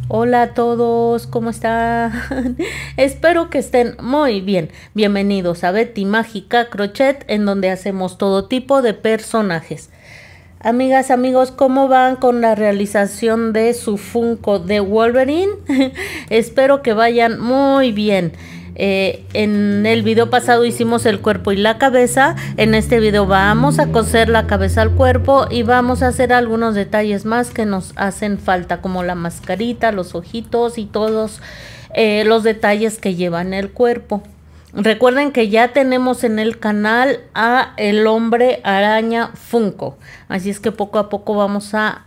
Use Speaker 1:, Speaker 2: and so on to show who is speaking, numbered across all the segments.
Speaker 1: Hola a todos, ¿cómo están? Espero que estén muy bien. Bienvenidos a Betty Mágica Crochet, en donde hacemos todo tipo de personajes. Amigas, amigos, ¿cómo van con la realización de su Funko de Wolverine? Espero que vayan muy bien. En el video pasado hicimos el cuerpo y la cabeza. En este video vamos a coser la cabeza al cuerpo y vamos a hacer algunos detalles más que nos hacen falta, como la mascarita, los ojitos y todos los detalles que llevan el cuerpo. Recuerden que ya tenemos en el canal a el hombre araña Funko, así es que poco a poco vamos a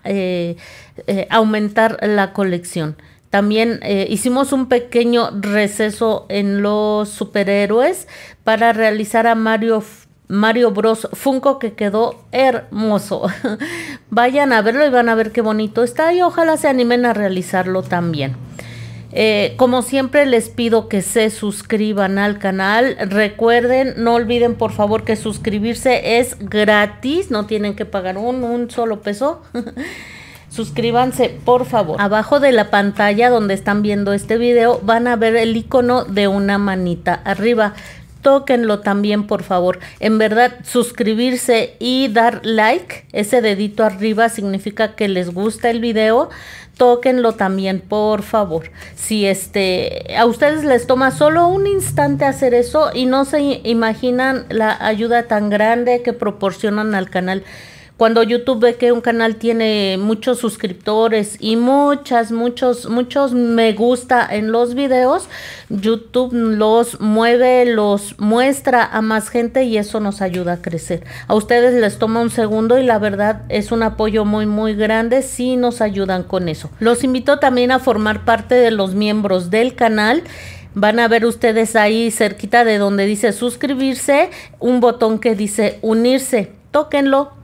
Speaker 1: aumentar la colección. También hicimos un pequeño receso en los superhéroes para realizar a Mario Bros Funko, que quedó hermoso. Vayan a verlo y van a ver qué bonito está y ojalá se animen a realizarlo también. Como siempre les pido que se suscriban al canal. Recuerden, no olviden por favor que suscribirse es gratis, no tienen que pagar un solo peso. Suscríbanse por favor. Abajo de la pantalla donde están viendo este video van a ver el icono de una manita arriba. Tóquenlo también por favor. En verdad, suscribirse y dar like, ese dedito arriba significa que les gusta el video. Tóquenlo también por favor. Si a ustedes les toma solo un instante hacer eso y no se imaginan la ayuda tan grande que proporcionan al canal. Cuando YouTube ve que un canal tiene muchos suscriptores y muchos me gusta en los videos, YouTube los mueve, los muestra a más gente y eso nos ayuda a crecer. A ustedes les toma un segundo y la verdad es un apoyo muy grande si nos ayudan con eso. Los invito también a formar parte de los miembros del canal. Van a ver ustedes ahí cerquita de donde dice suscribirse, un botón que dice unirse. Tóquenlo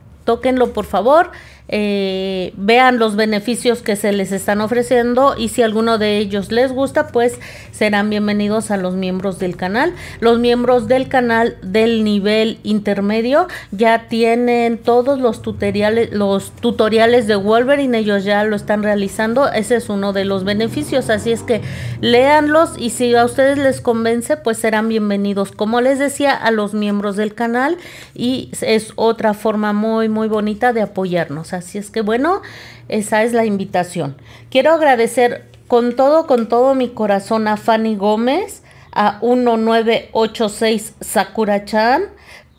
Speaker 1: por favor, vean los beneficios que se les están ofreciendo y si alguno de ellos les gusta, pues serán bienvenidos a los miembros del canal. Los miembros del canal del nivel intermedio ya tienen todos los tutoriales de Wolverine, ellos ya lo están realizando. Ese es uno de los beneficios, así es que léanlos y si a ustedes les convence, pues serán bienvenidos, como les decía, a los miembros del canal y es otra forma muy bonita de apoyarnos. Así es que bueno, esa es la invitación. Quiero agradecer con todo mi corazón a Fanny Gómez, a 1986 Sakura-chan,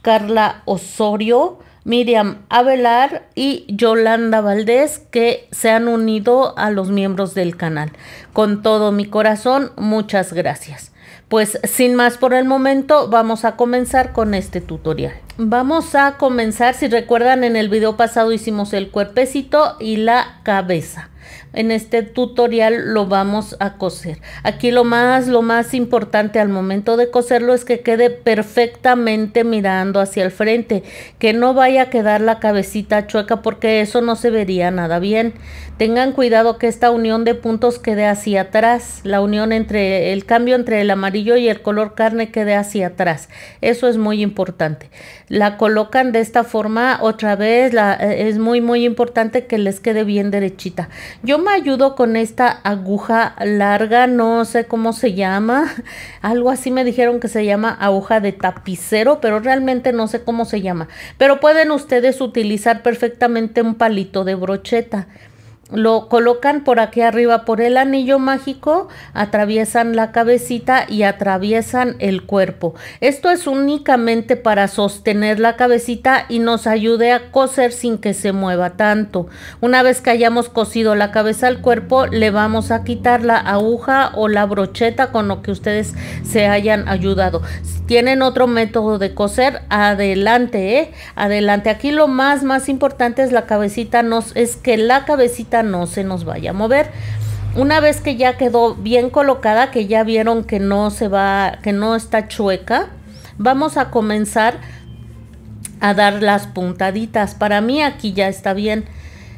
Speaker 1: Carla Osorio, Miriam Avelar y Yolanda Valdés, que se han unido a los miembros del canal. Con todo mi corazón, muchas gracias. Pues sin más por el momento, vamos a comenzar con este tutorial. Vamos a comenzar, si recuerdan en el video pasado hicimos el cuerpecito y la cabeza. En este tutorial lo vamos a coser. Aquí lo más importante al momento de coserlo es que quede perfectamente mirando hacia el frente, que no vaya a quedar la cabecita chueca porque eso no se vería nada bien. Tengan cuidado que esta unión de puntos quede hacia atrás, la unión entre el cambio entre el amarillo y el color carne quede hacia atrás. Eso es muy importante. La colocan de esta forma otra vez, es muy importante que les quede bien derechita. Yo me ayudo con esta aguja larga, no sé cómo se llama, algo así me dijeron que se llama aguja de tapicero, pero realmente no sé cómo se llama. Pero pueden ustedes utilizar perfectamente un palito de brocheta. Lo colocan por aquí arriba por el anillo mágico, atraviesan la cabecita y atraviesan el cuerpo. Esto es únicamente para sostener la cabecita y nos ayude a coser sin que se mueva tanto. Una vez que hayamos cosido la cabeza al cuerpo, le vamos a quitar la aguja o la brocheta con lo que ustedes se hayan ayudado. Si tienen otro método de coser, adelante, adelante. Aquí lo más importante es la cabecita, es que la cabecita no se nos vaya a mover. Una vez que ya quedó bien colocada, que ya vieron que no está chueca, vamos a comenzar a dar las puntaditas. Para mí aquí ya está bien.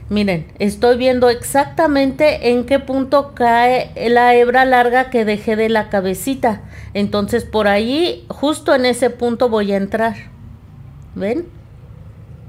Speaker 1: Miren, estoy viendo exactamente en qué punto cae la hebra larga que dejé de la cabecita. Entonces por ahí, justo en ese punto voy a entrar. ¿Ven?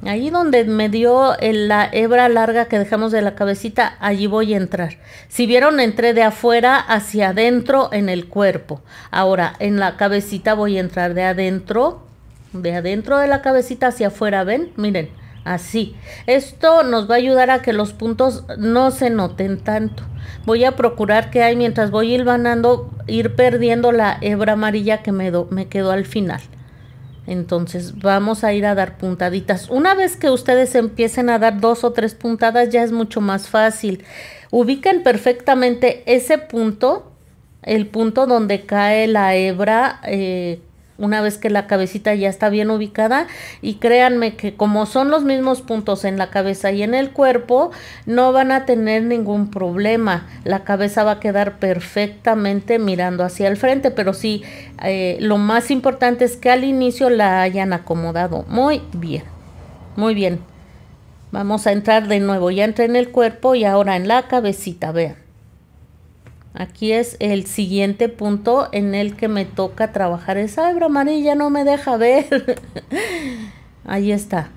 Speaker 1: Ahí donde me dio la hebra larga que dejamos de la cabecita, allí voy a entrar. Si vieron, entré de afuera hacia adentro en el cuerpo. Ahora en la cabecita voy a entrar de adentro de la cabecita hacia afuera, ¿ven? Miren, así. Esto nos va a ayudar a que los puntos no se noten tanto. Voy a procurar que hay, mientras voy hilvanando, ir perdiendo la hebra amarilla que me quedó al final. Entonces vamos a ir a dar puntaditas. Una vez que ustedes empiecen a dar 2 o 3 puntadas, ya es mucho más fácil. Ubiquen perfectamente ese punto, el punto donde cae la hebra, una vez que la cabecita ya está bien ubicada, y créanme que como son los mismos puntos en la cabeza y en el cuerpo, no van a tener ningún problema. La cabeza va a quedar perfectamente mirando hacia el frente, pero sí, lo más importante es que al inicio la hayan acomodado muy bien. Muy bien. Vamos a entrar de nuevo. Ya entré en el cuerpo y ahora en la cabecita, vean. Aquí es el siguiente punto en el que me toca trabajar. Esa hebra amarilla no me deja ver. Ahí está.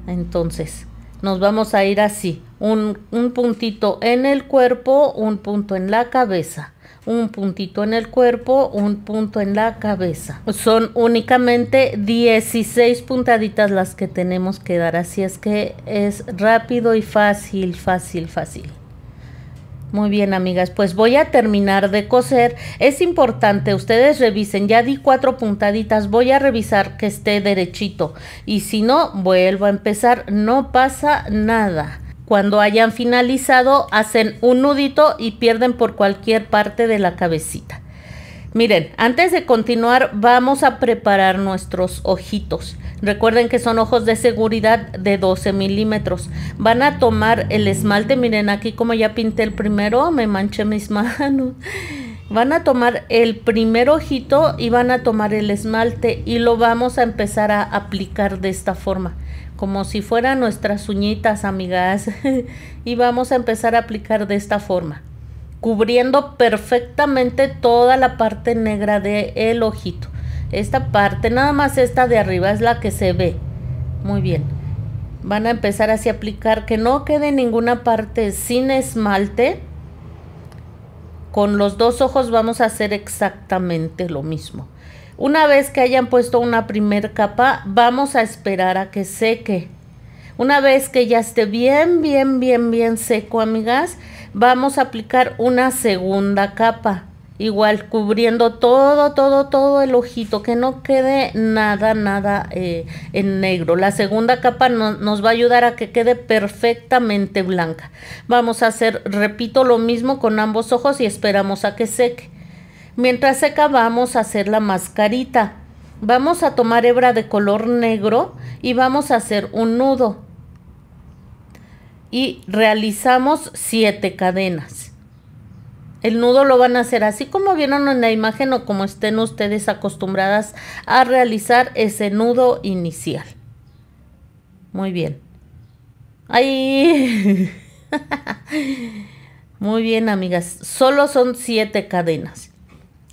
Speaker 1: Entonces, nos vamos a ir así. Un puntito en el cuerpo, un punto en la cabeza. Un puntito en el cuerpo, un punto en la cabeza. Son únicamente 16 puntaditas las que tenemos que dar. Así es que es rápido y fácil, fácil, fácil. Muy bien, amigas, pues voy a terminar de coser. Es importante, ustedes revisen, ya di 4 puntaditas, voy a revisar que esté derechito. Y si no, vuelvo a empezar, no pasa nada. Cuando hayan finalizado, hacen un nudito y pierden por cualquier parte de la cabecita. Miren, antes de continuar, vamos a preparar nuestros ojitos. Recuerden que son ojos de seguridad de 12 milímetros. Van a tomar el esmalte. Miren, aquí como ya pinté el primero, me manché mis manos. Van a tomar el primer ojito y van a tomar el esmalte y lo vamos a empezar a aplicar de esta forma, como si fueran nuestras uñitas, amigas. Y vamos a empezar a aplicar de esta forma, cubriendo perfectamente toda la parte negra del ojito. Esta parte, nada más esta de arriba es la que se ve. Muy bien. Van a empezar así a aplicar, que no quede ninguna parte sin esmalte. Con los 2 ojos vamos a hacer exactamente lo mismo. Una vez que hayan puesto una primer capa, vamos a esperar a que seque. Una vez que ya esté bien seco, amigas, vamos a aplicar una segunda capa. Igual cubriendo todo el ojito, que no quede nada en negro. La segunda capa nos va a ayudar a que quede perfectamente blanca. Vamos a hacer, repito, lo mismo con ambos ojos y esperamos a que seque. Mientras seca, vamos a hacer la mascarita. Vamos a tomar hebra de color negro y vamos a hacer un nudo. Y realizamos 7 cadenas. El nudo lo van a hacer así como vieron en la imagen o como estén ustedes acostumbradas a realizar ese nudo inicial. Muy bien. Ahí. Muy bien, amigas. Solo son 7 cadenas.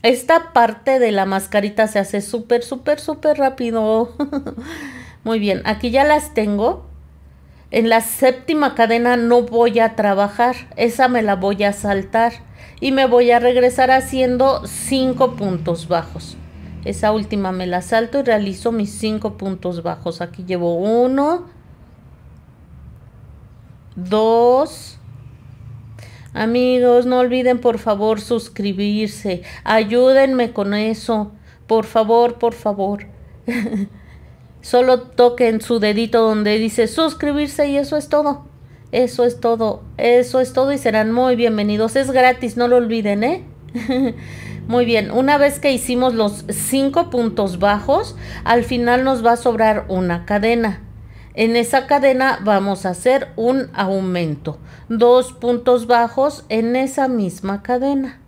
Speaker 1: Esta parte de la mascarita se hace súper rápido. Muy bien. Aquí ya las tengo. En la 7ª cadena no voy a trabajar. Esa me la voy a saltar. Y me voy a regresar haciendo 5 puntos bajos. Esa última me la salto y realizo mis 5 puntos bajos. Aquí llevo 1, 2. Amigos, no olviden por favor suscribirse. Ayúdenme con eso. Por favor. Solo toquen su dedito donde dice suscribirse y eso es todo. Eso es todo y serán muy bienvenidos. Es gratis, no lo olviden, ¿eh? Muy bien, una vez que hicimos los 5 puntos bajos, al final nos va a sobrar una cadena. En esa cadena vamos a hacer un aumento. 2 puntos bajos en esa misma cadena.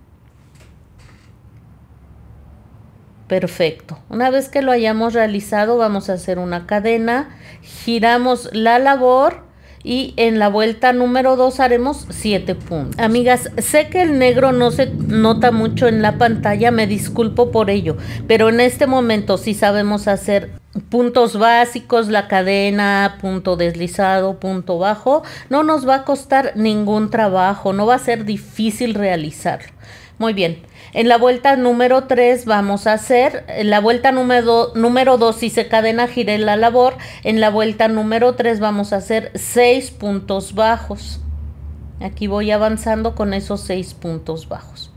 Speaker 1: Perfecto. Una vez que lo hayamos realizado, vamos a hacer una cadena, giramos la labor y en la vuelta número 2 haremos 7 puntos. Amigas, sé que el negro no se nota mucho en la pantalla, me disculpo por ello, pero en este momento sí sabemos hacer puntos básicos, la cadena, punto deslizado, punto bajo, no nos va a costar ningún trabajo, no va a ser difícil realizarlo. Muy bien, en la vuelta número 3 vamos a hacer, en la vuelta número 2 hice cadena, giré la labor, en la vuelta número 3 vamos a hacer 6 puntos bajos. Aquí voy avanzando con esos 6 puntos bajos.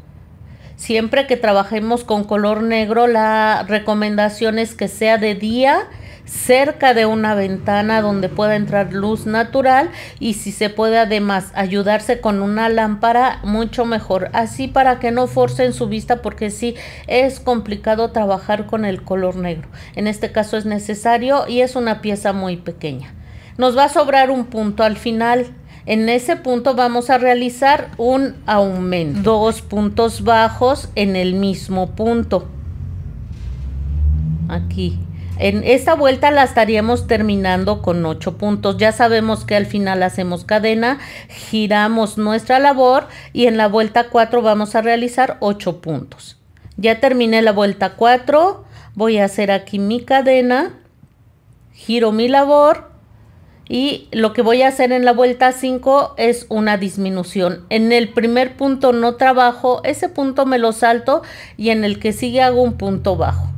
Speaker 1: Siempre que trabajemos con color negro, la recomendación es que sea de día, cerca de una ventana donde pueda entrar luz natural, y si se puede además ayudarse con una lámpara, mucho mejor, así para que no forcen su vista, porque sí es complicado trabajar con el color negro. En este caso es necesario y es una pieza muy pequeña. Nos va a sobrar un punto al final. En ese punto vamos a realizar un aumento, 2 puntos bajos en el mismo punto. Aquí. En esta vuelta la estaríamos terminando con 8 puntos. Ya sabemos que al final hacemos cadena, giramos nuestra labor y en la vuelta 4 vamos a realizar 8 puntos. Ya terminé la vuelta 4, voy a hacer aquí mi cadena, giro mi labor. Y lo que voy a hacer en la vuelta 5 es una disminución. En el primer punto no trabajo, ese punto me lo salto y en el que sigue hago un punto bajo.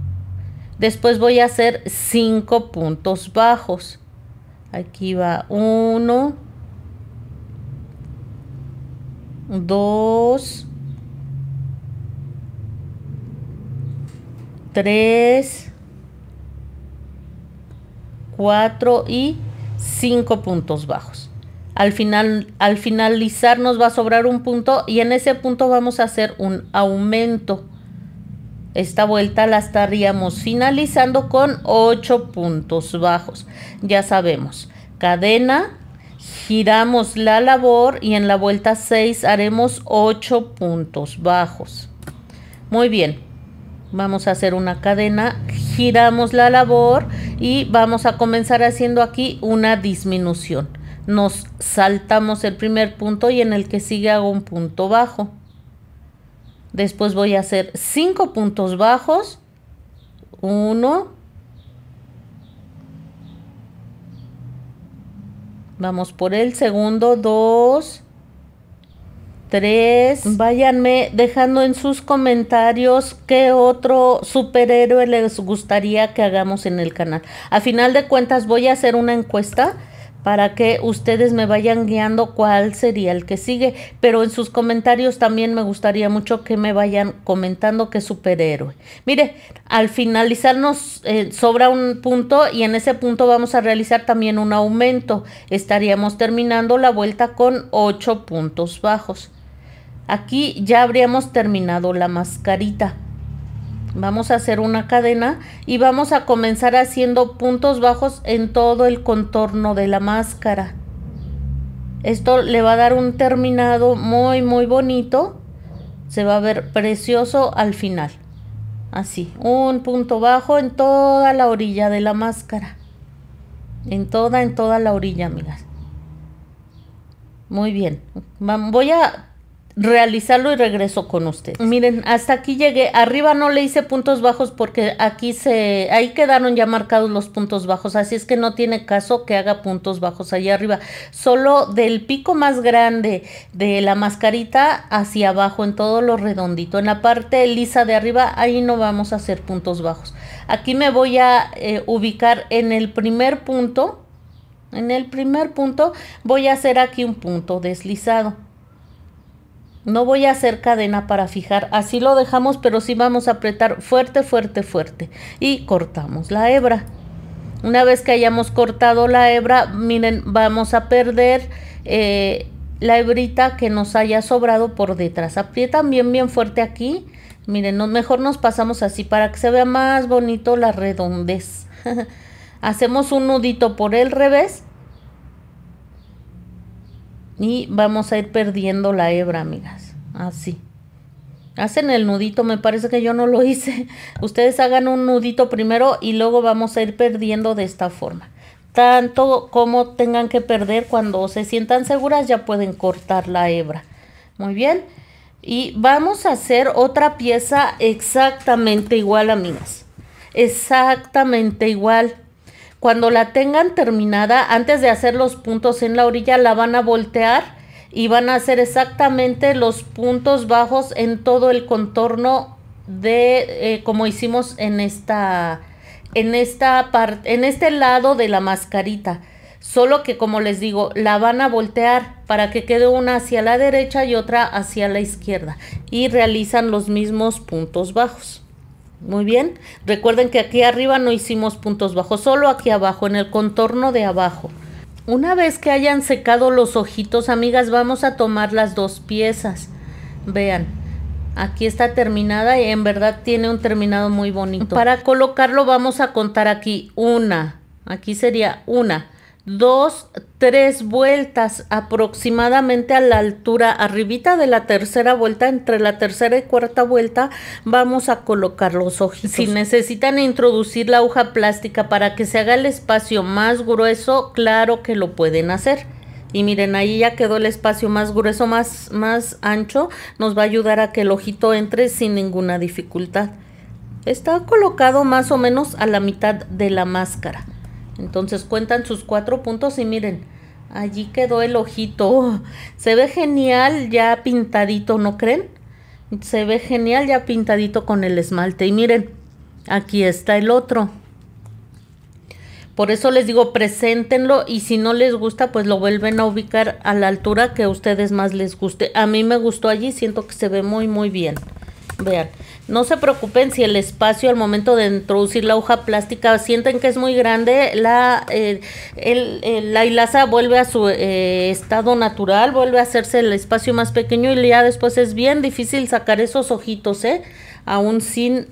Speaker 1: Después voy a hacer 5 puntos bajos. Aquí va 1, 2, 3, 4 y 5 puntos bajos. Al finalizar nos va a sobrar un punto y en ese punto vamos a hacer un aumento. Esta vuelta la estaríamos finalizando con 8 puntos bajos. Ya sabemos, cadena, giramos la labor y en la vuelta 6 haremos 8 puntos bajos. Muy bien, vamos a hacer una cadena, giramos la labor y vamos a comenzar haciendo aquí una disminución. Nos saltamos el primer punto y en el que sigue hago un punto bajo. Después voy a hacer 5 puntos bajos. 1. Vamos por el segundo. 2. 3. Váyanme dejando en sus comentarios qué otro superhéroe les gustaría que hagamos en el canal. A final de cuentas voy a hacer una encuesta para que ustedes me vayan guiando cuál sería el que sigue, pero en sus comentarios también me gustaría mucho que me vayan comentando qué superhéroe. Mire, al finalizar nos sobra un punto y en ese punto vamos a realizar también un aumento. Estaríamos terminando la vuelta con 8 puntos bajos. Aquí ya habríamos terminado la mascarita. Vamos a hacer una cadena y vamos a comenzar haciendo puntos bajos en todo el contorno de la máscara. Esto le va a dar un terminado muy bonito. Se va a ver precioso al final. Así, un punto bajo en toda la orilla de la máscara. En toda la orilla, amigas. Muy bien. Voy a realizarlo y regreso con ustedes. Miren, hasta aquí llegué. Arriba no le hice puntos bajos porque ahí quedaron ya marcados los puntos bajos, así es que no tiene caso que haga puntos bajos allá arriba. Solo del pico más grande de la mascarita hacia abajo, en todo lo redondito. En la parte lisa de arriba, ahí no vamos a hacer puntos bajos. Aquí me voy a ubicar en el primer punto. En el primer punto voy a hacer aquí un punto deslizado. No voy a hacer cadena para fijar, así lo dejamos, pero sí vamos a apretar fuerte y cortamos la hebra. Una vez que hayamos cortado la hebra, miren, vamos a perder la hebrita que nos haya sobrado por detrás. Aprietan bien fuerte aquí. Miren, mejor nos pasamos así para que se vea más bonito la redondez. Hacemos un nudito por el revés. Y vamos a ir perdiendo la hebra, amigas. Así. Hacen el nudito, me parece que yo no lo hice. Ustedes hagan un nudito primero y luego vamos a ir perdiendo de esta forma. Tanto como tengan que perder, cuando se sientan seguras ya pueden cortar la hebra. Muy bien. Y vamos a hacer otra pieza exactamente igual, amigas. exactamente igual. Cuando la tengan terminada, antes de hacer los puntos en la orilla, la van a voltear y van a hacer exactamente los puntos bajos en todo el contorno de como hicimos en esta parte, en este lado de la mascarita. Solo que, como les digo, la van a voltear para que quede una hacia la derecha y otra hacia la izquierda, y realizan los mismos puntos bajos. Muy bien, recuerden que aquí arriba no hicimos puntos bajos, solo aquí abajo, en el contorno de abajo. Una vez que hayan secado los ojitos, amigas, vamos a tomar las dos piezas. Vean, aquí está terminada y en verdad tiene un terminado muy bonito. Para colocarlo vamos a contar aquí aquí sería 1, 2, 3 vueltas aproximadamente a la altura, arribita de la tercera vuelta, entre la tercera y cuarta vuelta, vamos a colocar los ojitos. Si necesitan introducir la aguja plástica para que se haga el espacio más grueso, claro que lo pueden hacer. Y miren, ahí ya quedó el espacio más grueso, más ancho, nos va a ayudar a que el ojito entre sin ninguna dificultad. Está colocado más o menos a la mitad de la máscara. Entonces cuentan sus 4 puntos y miren, allí quedó el ojito. Se ve genial ya pintadito, ¿no creen? Se ve genial ya pintadito con el esmalte. Y miren, aquí está el otro. Por eso les digo, preséntenlo, y si no les gusta, pues lo vuelven a ubicar a la altura que a ustedes más les guste. A mí me gustó allí, siento que se ve muy muy bien. Vean, no se preocupen si el espacio al momento de introducir la hoja plástica sienten que es muy grande, la hilaza vuelve a su estado natural, vuelve a hacerse el espacio más pequeño y ya después es bien difícil sacar esos ojitos, aún sin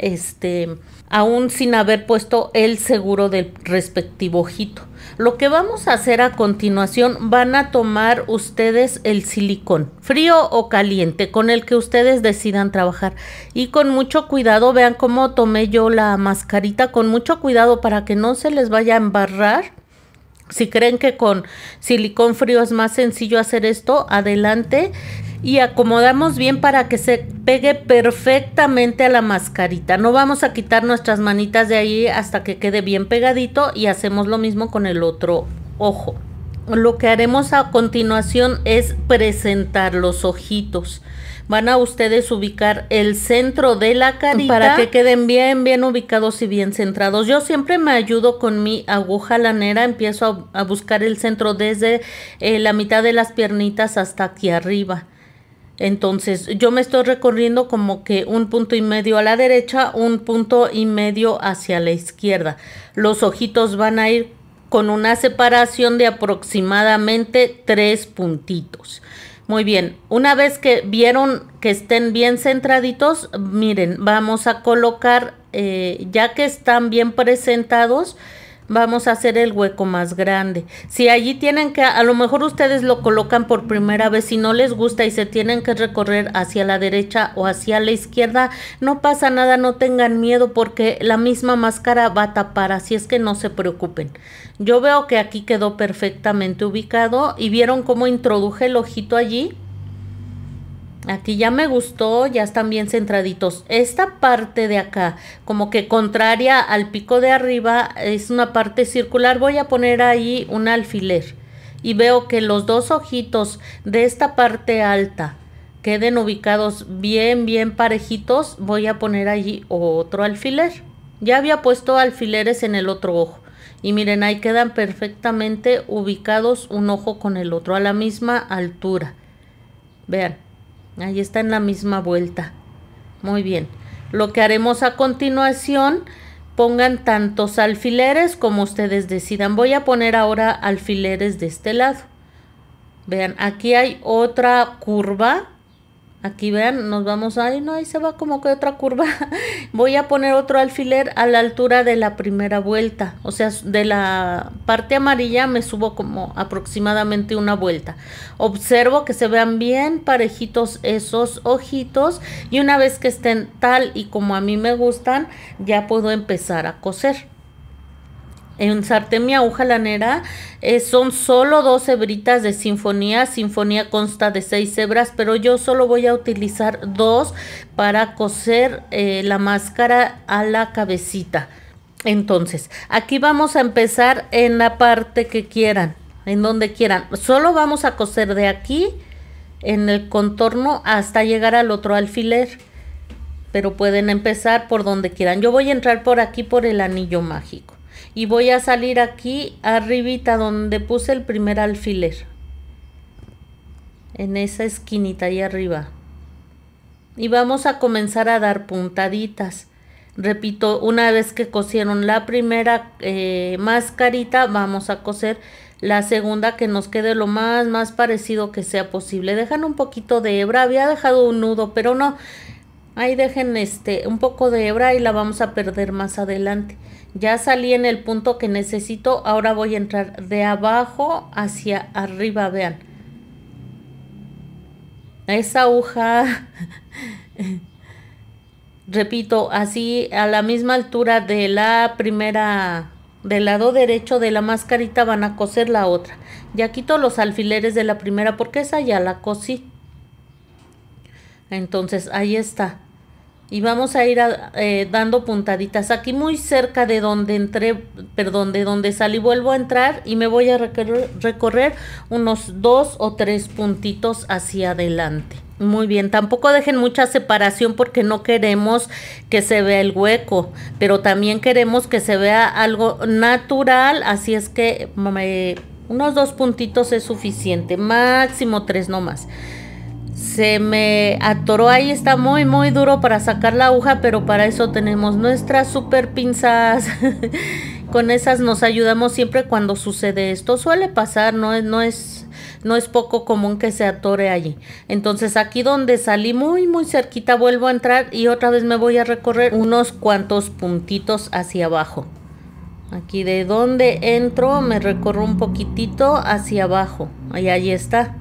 Speaker 1: haber puesto el seguro del respectivo ojito. Lo que vamos a hacer a continuación, van a tomar ustedes el silicón, frío o caliente, con el que ustedes decidan trabajar. Y con mucho cuidado, vean cómo tomé yo la mascarita, con mucho cuidado para que no se les vaya a embarrar. Si creen que con silicón frío es más sencillo hacer esto, adelante. Y acomodamos bien para que se pegue perfectamente a la mascarita. No vamos a quitar nuestras manitas de ahí hasta que quede bien pegadito, y hacemos lo mismo con el otro ojo. Lo que haremos a continuación es presentar los ojitos. Van a ustedes ubicar el centro de la carita para que queden bien ubicados y bien centrados. Yo siempre me ayudo con mi aguja lanera, empiezo a buscar el centro desde la mitad de las piernitas hasta aquí arriba. Entonces yo me estoy recorriendo como que 1,5 puntos a la derecha, 1,5 puntos hacia la izquierda. Los ojitos van a ir con una separación de aproximadamente 3 puntitos. Muy bien, una vez que vieron que estén bien centraditos, miren, vamos a colocar, ya que están bien presentados, vamos a hacer el hueco más grande. Si allí tienen que, a lo mejor ustedes lo colocan por primera vez, si no les gusta y se tienen que recorrer hacia la derecha o hacia la izquierda, no pasa nada, no tengan miedo, porque la misma máscara va a tapar, así es que no se preocupen. Yo veo que aquí quedó perfectamente ubicado, y vieron cómo introduje el ojito allí. Aquí ya me gustó, ya están bien centraditos. Esta parte de acá, como que contraria al pico de arriba, es una parte circular. Voy a poner ahí un alfiler. Y veo que los dos ojitos de esta parte alta queden ubicados bien parejitos. Voy a poner allí otro alfiler. Ya había puesto alfileres en el otro ojo. Y miren, ahí quedan perfectamente ubicados un ojo con el otro a la misma altura. Vean. Ahí está en la misma vuelta. Muy bien. Lo que haremos a continuación, pongan tantos alfileres como ustedes decidan. Voy a poner ahora alfileres de este lado. Vean, aquí hay otra curva. Aquí vean, nos vamos a... no, ahí se va como que otra curva. Voy a poner otro alfiler a la altura de la primera vuelta. O sea, de la parte amarilla me subo como aproximadamente una vuelta. Observo que se vean bien parejitos esos ojitos. Y una vez que estén tal y como a mí me gustan, ya puedo empezar a coser. Ensarté mi aguja lanera, son solo 2 hebritas de sinfonía. Sinfonía consta de 6 hebras, pero yo solo voy a utilizar 2 para coser la máscara a la cabecita. Entonces, aquí vamos a empezar en la parte que quieran, en donde quieran. Solo vamos a coser de aquí, en el contorno, hasta llegar al otro alfiler. Pero pueden empezar por donde quieran. Yo voy a entrar por aquí, por el anillo mágico. Y voy a salir aquí, arribita, donde puse el primer alfiler. En esa esquinita ahí arriba. Y vamos a comenzar a dar puntaditas. Repito, una vez que cosieron la primera mascarita, vamos a coser la segunda, que nos quede lo más parecido que sea posible. Dejan un poquito de hebra, había dejado un nudo, pero no, ahí dejen un poco de hebra y la vamos a perder más adelante. Ya salí en el punto que necesito, ahora voy a entrar de abajo hacia arriba, vean. Esa aguja... Repito, así a la misma altura de la primera, del lado derecho de la mascarita van a coser la otra. Ya quito los alfileres de la primera porque esa ya la cosí. Entonces ahí está. Y vamos a ir dando puntaditas aquí muy cerca de donde entré, perdón, de donde salí. Vuelvo a entrar y me voy a recorrer unos 2 o 3 puntitos hacia adelante. Muy bien, tampoco dejen mucha separación porque no queremos que se vea el hueco, pero también queremos que se vea algo natural, así es que unos 2 puntitos es suficiente, máximo 3 no más. Se me atoró ahí, está muy duro para sacar la aguja, pero para eso tenemos nuestras super pinzas. Con esas nos ayudamos siempre cuando sucede esto. Suele pasar, no es poco común que se atore allí. Entonces aquí donde salí muy cerquita vuelvo a entrar y otra vez me voy a recorrer unos cuantos puntitos hacia abajo. Aquí de donde entro me recorro un poquitito hacia abajo. Ahí está.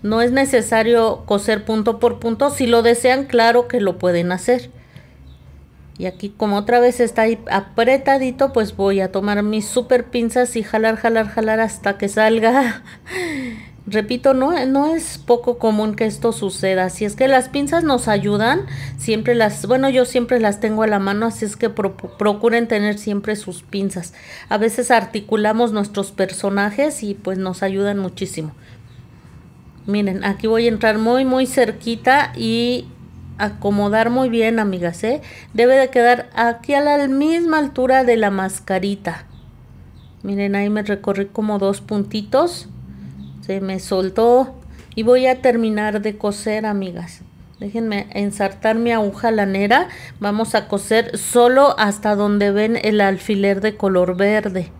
Speaker 1: No es necesario coser punto por punto. Si lo desean, claro que lo pueden hacer. Y aquí como otra vez está ahí apretadito, pues voy a tomar mis super pinzas y jalar hasta que salga. Repito, no es poco común que esto suceda. Así es que las pinzas nos ayudan. Siempre yo siempre las tengo a la mano, así es que procuren tener siempre sus pinzas. A veces articulamos nuestros personajes y pues nos ayudan muchísimo. Miren, aquí voy a entrar muy cerquita y acomodar muy bien, amigas, debe de quedar aquí a la misma altura de la mascarita. Miren, ahí me recorrí como 2 puntitos, se me soltó y voy a terminar de coser, amigas. Déjenme ensartar mi aguja lanera. Vamos a coser solo hasta donde ven el alfiler de color verde,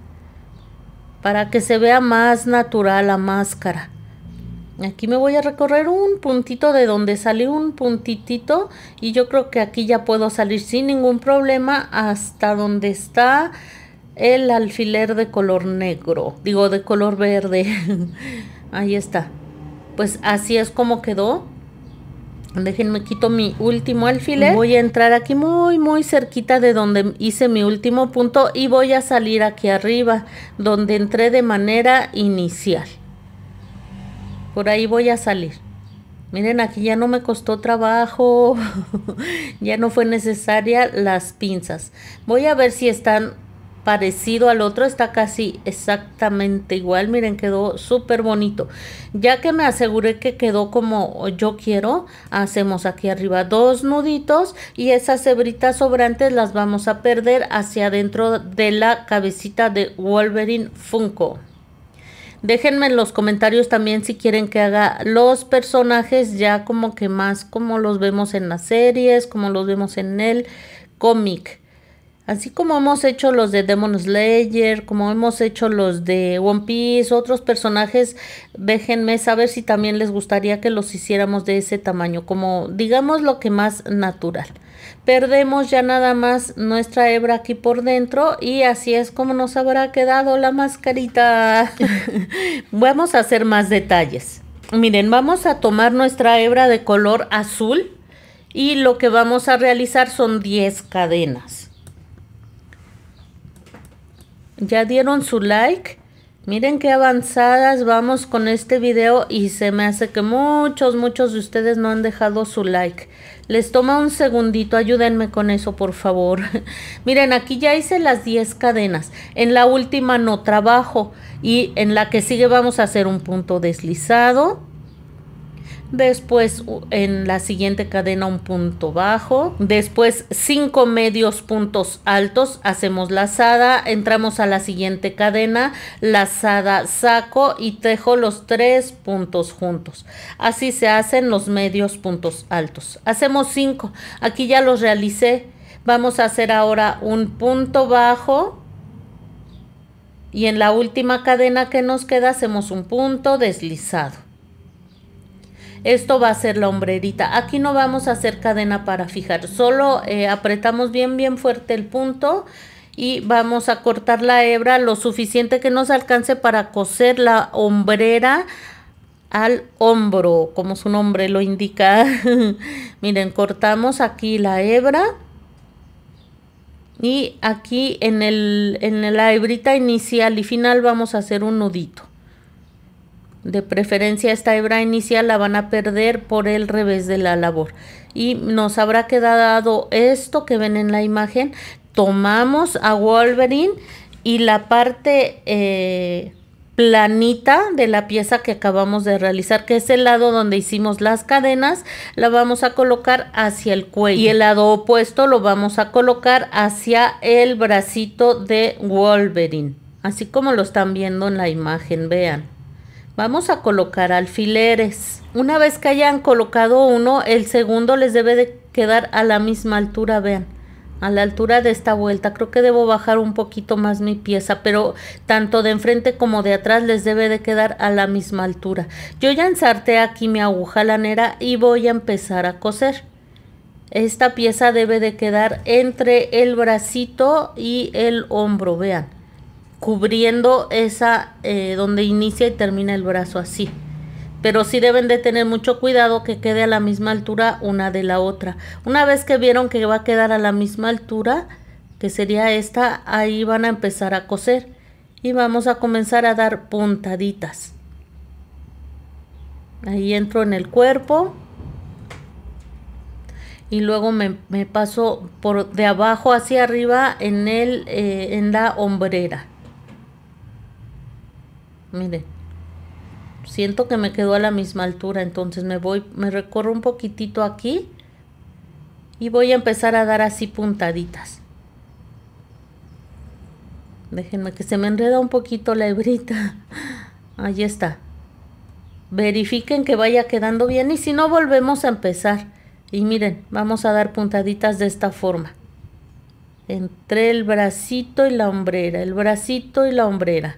Speaker 1: para que se vea más natural la máscara. Aquí me voy a recorrer un puntito de donde salí un puntitito y yo creo que aquí ya puedo salir sin ningún problema hasta donde está el alfiler de color negro, digo de color verde. Ahí está. Pues así es como quedó. Déjenme quito mi último alfiler. Voy a entrar aquí muy cerquita de donde hice mi último punto y voy a salir aquí arriba donde entré de manera inicial. Por ahí voy a salir. Miren, aquí ya no me costó trabajo. Ya no fue necesaria las pinzas. Voy a ver si están parecido al otro. Está casi exactamente igual. Miren, quedó súper bonito. Ya que me aseguré que quedó como yo quiero, hacemos aquí arriba 2 nuditos y esas hebritas sobrantes las vamos a perder hacia adentro de la cabecita de Wolverine Funko. Déjenme en los comentarios también si quieren que haga los personajes ya como que más como los vemos en las series, como los vemos en el cómic. Así como hemos hecho los de Demon Slayer, como hemos hecho los de One Piece, otros personajes, déjenme saber si también les gustaría que los hiciéramos de ese tamaño, como digamos lo que más natural. Perdemos ya nada más nuestra hebra aquí por dentro y así es como nos habrá quedado la mascarita. Vamos a hacer más detalles. Miren, vamos a tomar nuestra hebra de color azul y lo que vamos a realizar son 10 cadenas. Ya dieron su like, Miren qué avanzadas vamos con este video y se me hace que muchos de ustedes no han dejado su like. Les toma un segundito, ayúdenme con eso por favor. Miren, aquí ya hice las 10 cadenas. En la última no trabajo y en la que sigue vamos a hacer un punto deslizado. Después en la siguiente cadena un punto bajo, después 5 medios puntos altos, hacemos lazada, entramos a la siguiente cadena, lazada, saco y tejo los 3 puntos juntos. Así se hacen los medios puntos altos. Hacemos 5, aquí ya los realicé. Vamos a hacer ahora un punto bajo y en la última cadena que nos queda hacemos un punto deslizado. Esto va a ser la hombrerita. Aquí no vamos a hacer cadena para fijar, solo apretamos bien fuerte el punto y vamos a cortar la hebra lo suficiente que nos alcance para coser la hombrera al hombro, como su nombre lo indica. Miren, cortamos aquí la hebra y aquí en la hebrita inicial y final vamos a hacer un nudito. De preferencia esta hebra inicial la van a perder por el revés de la labor y nos habrá quedado esto que ven en la imagen. Tomamos a Wolverine y la parte planita de la pieza que acabamos de realizar, que es el lado donde hicimos las cadenas, la vamos a colocar hacia el cuello y el lado opuesto lo vamos a colocar hacia el bracito de Wolverine, así como lo están viendo en la imagen. Vean, vamos a colocar alfileres. Una vez que hayan colocado uno, el segundo les debe de quedar a la misma altura. Vean, a la altura de esta vuelta. Creo que debo bajar un poquito más mi pieza, pero tanto de enfrente como de atrás les debe de quedar a la misma altura. Yo ya ensarté aquí mi aguja lanera y voy a empezar a coser. Esta pieza debe de quedar entre el bracito y el hombro, vean, cubriendo esa donde inicia y termina el brazo, así. Pero sí deben de tener mucho cuidado que quede a la misma altura una de la otra. Una vez que vieron que va a quedar a la misma altura, que sería esta, ahí van a empezar a coser y vamos a comenzar a dar puntaditas. Ahí entro en el cuerpo y luego me paso por de abajo hacia arriba en la hombrera. Miren, siento que me quedó a la misma altura, entonces me recorro un poquitito aquí y voy a empezar a dar así puntaditas. Déjenme que se me enreda un poquito la hebrita. Ahí está. Verifiquen que vaya quedando bien y si no volvemos a empezar. Y miren, vamos a dar puntaditas de esta forma. Entre el bracito y la hombrera, el bracito y la hombrera.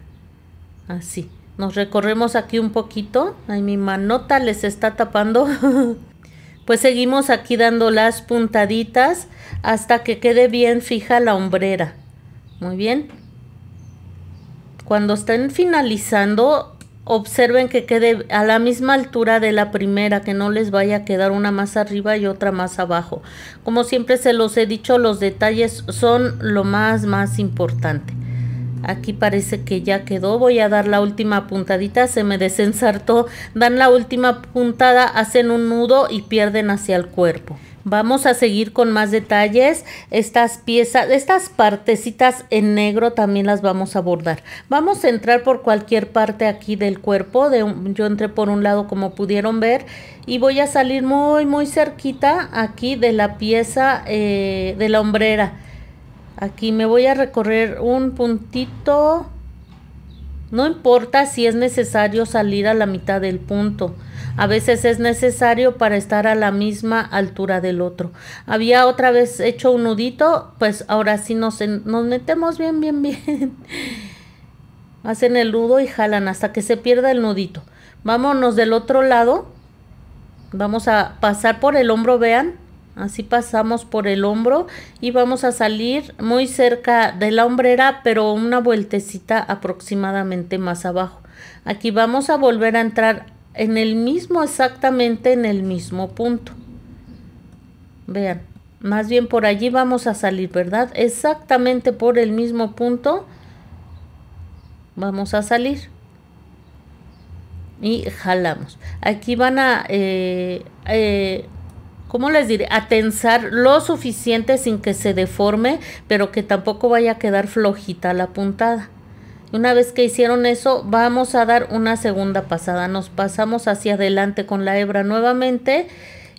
Speaker 1: Así, nos recorremos aquí un poquito. Ay, mi manota les está tapando. Pues seguimos aquí dando las puntaditas hasta que quede bien fija la hombrera. Muy bien. Cuando estén finalizando, observen que quede a la misma altura de la primera, que no les vaya a quedar una más arriba y otra más abajo. Como siempre se los he dicho, los detalles son lo más importante. Aquí parece que ya quedó. Voy a dar la última puntadita, se me desensartó. Dan la última puntada, hacen un nudo y pierden hacia el cuerpo. Vamos a seguir con más detalles. Estas piezas, estas partecitas en negro también las vamos a bordar. Vamos a entrar por cualquier parte aquí del cuerpo. Yo entré por un lado, como pudieron ver, y voy a salir muy cerquita aquí de la pieza de la hombrera. Aquí me voy a recorrer un puntito. No importa si es necesario salir a la mitad del punto. A veces es necesario para estar a la misma altura del otro. Había otra vez hecho un nudito, pues ahora sí nos metemos bien. Hacen el nudo y jalan hasta que se pierda el nudito. Vámonos del otro lado. Vamos a pasar por el hombro, vean. Así pasamos por el hombro y vamos a salir muy cerca de la hombrera, pero una vueltecita aproximadamente más abajo. Aquí vamos a volver a entrar en el mismo, exactamente en el mismo punto. Vean, más bien por allí vamos a salir, ¿verdad? Exactamente por el mismo punto. Vamos a salir y jalamos. Aquí van a ¿cómo les diré? A tensar lo suficiente sin que se deforme, pero que tampoco vaya a quedar flojita la puntada. Una vez que hicieron eso, vamos a dar una segunda pasada. Nos pasamos hacia adelante con la hebra nuevamente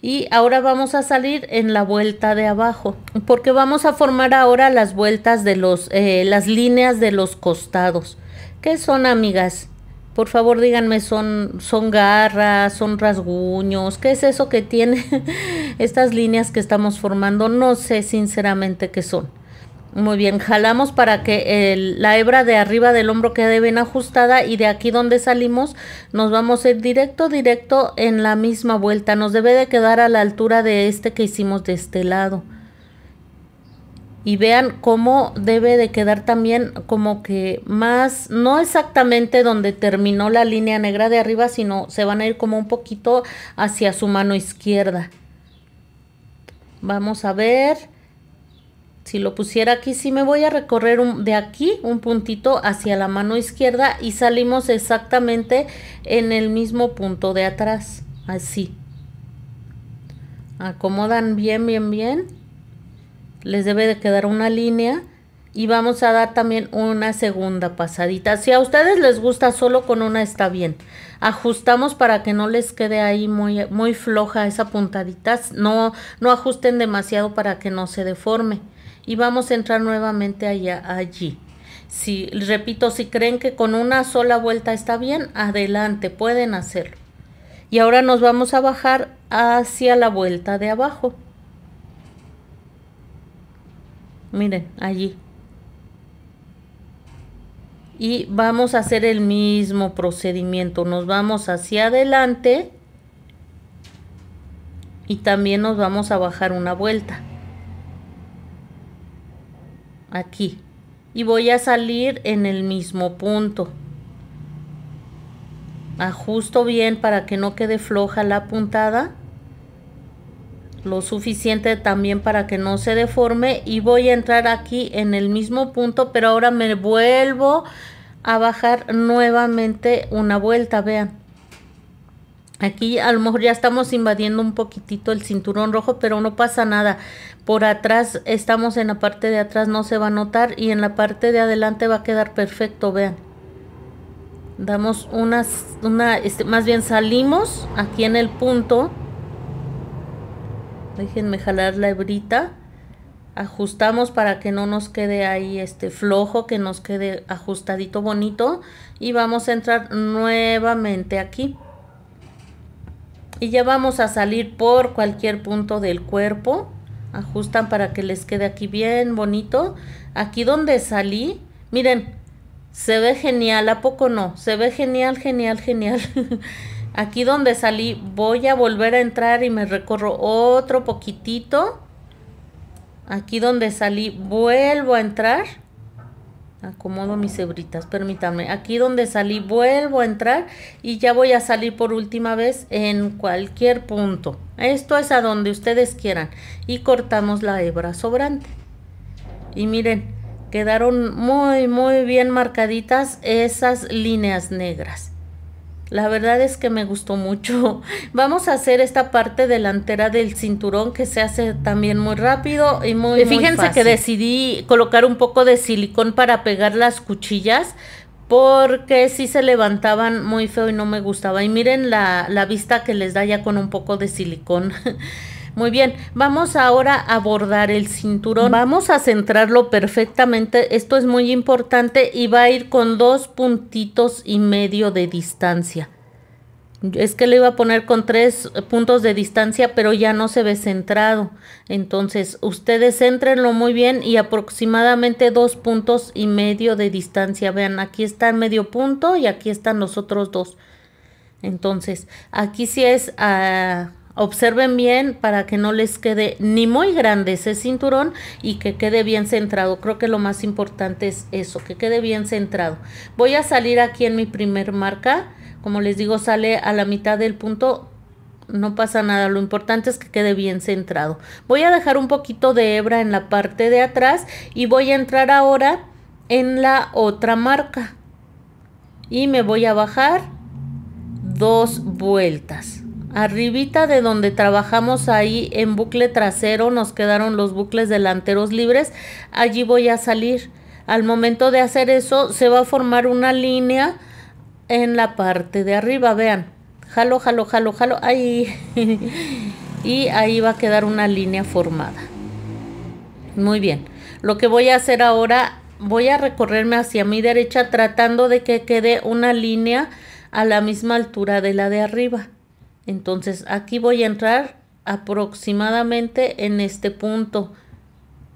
Speaker 1: y ahora vamos a salir en la vuelta de abajo, porque vamos a formar ahora las vueltas de las líneas de los costados. ¿Qué son, amigas? Por favor, díganme, ¿son garras, son rasguños? ¿Qué es eso que tiene estas líneas que estamos formando? No sé sinceramente qué son. Muy bien, jalamos para que la hebra de arriba del hombro quede bien ajustada y de aquí donde salimos nos vamos a ir directo en la misma vuelta. Nos debe de quedar a la altura de este que hicimos de este lado. Y vean cómo debe de quedar también como que más, no exactamente donde terminó la línea negra de arriba, sino se van a ir como un poquito hacia su mano izquierda. Vamos a ver, si lo pusiera aquí, sí me voy a recorrer de aquí un puntito hacia la mano izquierda y salimos exactamente en el mismo punto de atrás, así. Acomodan bien, bien, bien. Les debe de quedar una línea y vamos a dar también una segunda pasadita. Si a ustedes les gusta solo con una está bien. Ajustamos para que no les quede ahí muy floja esa puntadita. No ajusten demasiado para que no se deforme. Y vamos a entrar nuevamente allí. Repito, si creen que con una sola vuelta está bien, adelante, pueden hacerlo. Y ahora nos vamos a bajar hacia la vuelta de abajo. Miren, allí. Y vamos a hacer el mismo procedimiento. Nos vamos hacia adelante. Y también nos vamos a bajar una vuelta. Aquí. Y voy a salir en el mismo punto. Ajusto bien para que no quede floja la puntada. Lo suficiente también para que no se deforme y voy a entrar aquí en el mismo punto, pero ahora me vuelvo a bajar nuevamente una vuelta. Vean, aquí a lo mejor ya estamos invadiendo un poquitito el cinturón rojo, pero no pasa nada. Por atrás estamos en la parte de atrás, no se va a notar, y en la parte de adelante va a quedar perfecto. Vean, damos más bien salimos aquí en el punto. Déjenme jalar la hebrita. Ajustamos para que no nos quede ahí flojo, que nos quede ajustadito bonito. Y vamos a entrar nuevamente aquí. Y ya vamos a salir por cualquier punto del cuerpo. Ajustan para que les quede aquí bien bonito. Aquí donde salí, miren, se ve genial, ¿a poco no? Se ve genial, genial, genial. Aquí donde salí voy a volver a entrar y me recorro otro poquitito. Aquí donde salí vuelvo a entrar. Acomodo mis hebritas, permítanme. Aquí donde salí vuelvo a entrar y ya voy a salir por última vez en cualquier punto. Esto es a donde ustedes quieran. Y cortamos la hebra sobrante. Y miren, quedaron muy, muy bien marcaditas esas líneas negras. La verdad es que me gustó mucho. Vamos a hacer esta parte delantera del cinturón que se hace también muy rápido y muy fácil. Fíjense que decidí colocar un poco de silicón para pegar las cuchillas porque sí se levantaban muy feo y no me gustaba. Y miren la vista que les da ya con un poco de silicón. Muy bien, vamos ahora a bordar el cinturón. Vamos a centrarlo perfectamente. Esto es muy importante y va a ir con 2,5 puntitos de distancia. Es que le iba a poner con 3 puntos de distancia, pero ya no se ve centrado. Entonces, ustedes céntrenlo muy bien y aproximadamente 2,5 puntos de distancia. Vean, aquí está medio punto y aquí están los otros 2. Entonces, aquí sí es... observen bien para que no les quede ni muy grande ese cinturón y que quede bien centrado. Creo que lo más importante es eso, que quede bien centrado. Voy a salir aquí en mi primer marca. Como les digo, sale a la mitad del punto. No pasa nada, lo importante es que quede bien centrado. Voy a dejar un poquito de hebra en la parte de atrás y voy a entrar ahora en la otra marca. y me voy a bajar 2 vueltas. Arribita de donde trabajamos ahí en bucle trasero nos quedaron los bucles delanteros libres, allí voy a salir. Al momento de hacer eso se va a formar una línea en la parte de arriba, vean, jalo, jalo, jalo, jalo, ahí y ahí va a quedar una línea formada. Muy bien, lo que voy a hacer ahora, voy a recorrerme hacia mi derecha tratando de que quede una línea a la misma altura de la de arriba. Entonces aquí voy a entrar aproximadamente en este punto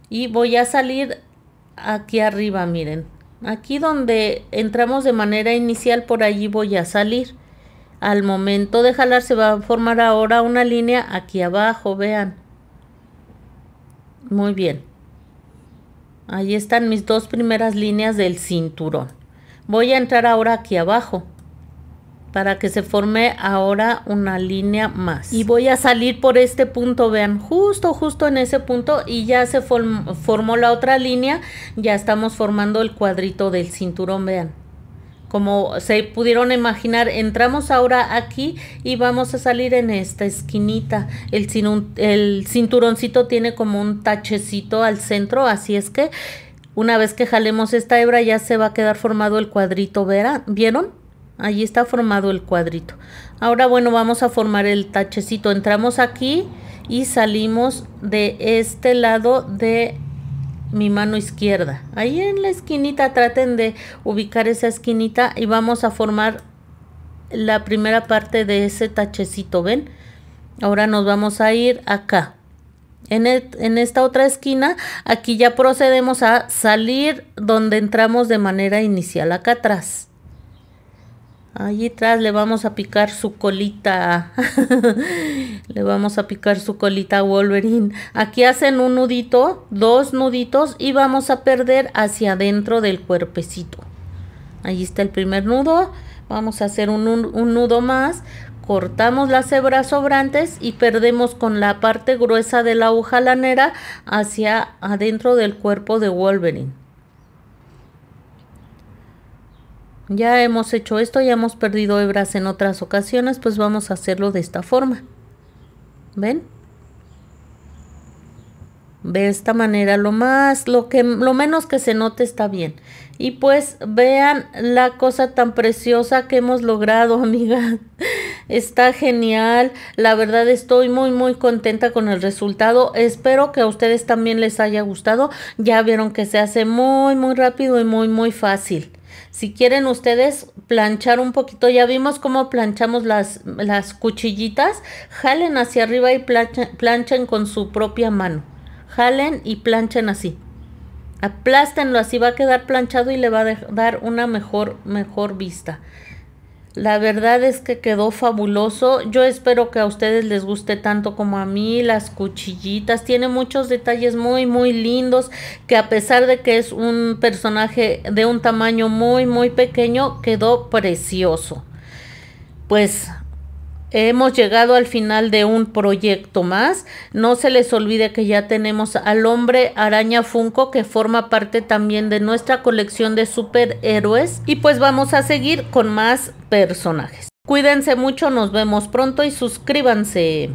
Speaker 1: y voy a salir aquí arriba, miren, aquí donde entramos de manera inicial, por allí voy a salir. Al momento de jalar se va a formar ahora una línea aquí abajo, vean. Muy bien, ahí están mis 2 primeras líneas del cinturón. Voy a entrar ahora aquí abajo para que se forme ahora una línea más. Y voy a salir por este punto, vean, justo en ese punto, y ya se formó la otra línea, ya estamos formando el cuadrito del cinturón, vean. Como se pudieron imaginar, entramos ahora aquí y vamos a salir en esta esquinita. El cinturoncito tiene como un tachecito al centro, así es que una vez que jalemos esta hebra ya se va a quedar formado el cuadrito, ¿vieron? Allí está formado el cuadrito. Ahora, bueno, vamos a formar el tachecito. Entramos aquí y salimos de este lado de mi mano izquierda. Ahí en la esquinita, traten de ubicar esa esquinita y vamos a formar la primera parte de ese tachecito, ¿ven? Ahora nos vamos a ir acá. En esta otra esquina, aquí ya procedemos a salir donde entramos de manera inicial, acá atrás. Allí atrás le vamos a picar su colita. Le vamos a picar su colita a Wolverine. Aquí hacen un nudito, 2 nuditos y vamos a perder hacia adentro del cuerpecito. Ahí está el primer nudo. Vamos a hacer un nudo más. Cortamos las hebras sobrantes y perdemos con la parte gruesa de la aguja lanera hacia adentro del cuerpo de Wolverine. Ya hemos hecho esto, ya hemos perdido hebras en otras ocasiones, pues vamos a hacerlo de esta forma. ¿Ven? De esta manera, lo menos que se note está bien. Y pues vean la cosa tan preciosa que hemos logrado, amiga. Está genial. La verdad estoy muy contenta con el resultado. Espero que a ustedes también les haya gustado. Ya vieron que se hace muy rápido y muy fácil. Si quieren ustedes planchar un poquito, ya vimos cómo planchamos las cuchillitas. Jalen hacia arriba y planchen con su propia mano. Jalen y planchen así. Aplástenlo así, va a quedar planchado y le va a dar una mejor vista. La verdad es que quedó fabuloso. Yo espero que a ustedes les guste tanto como a mí. Las cuchillitas tiene muchos detalles muy lindos, que a pesar de que es un personaje de un tamaño muy pequeño, quedó precioso. Pues hemos llegado al final de un proyecto más. No se les olvide que ya tenemos al Hombre Araña Funko, que forma parte también de nuestra colección de superhéroes. Y pues vamos a seguir con más personajes. Cuídense mucho, nos vemos pronto y suscríbanse.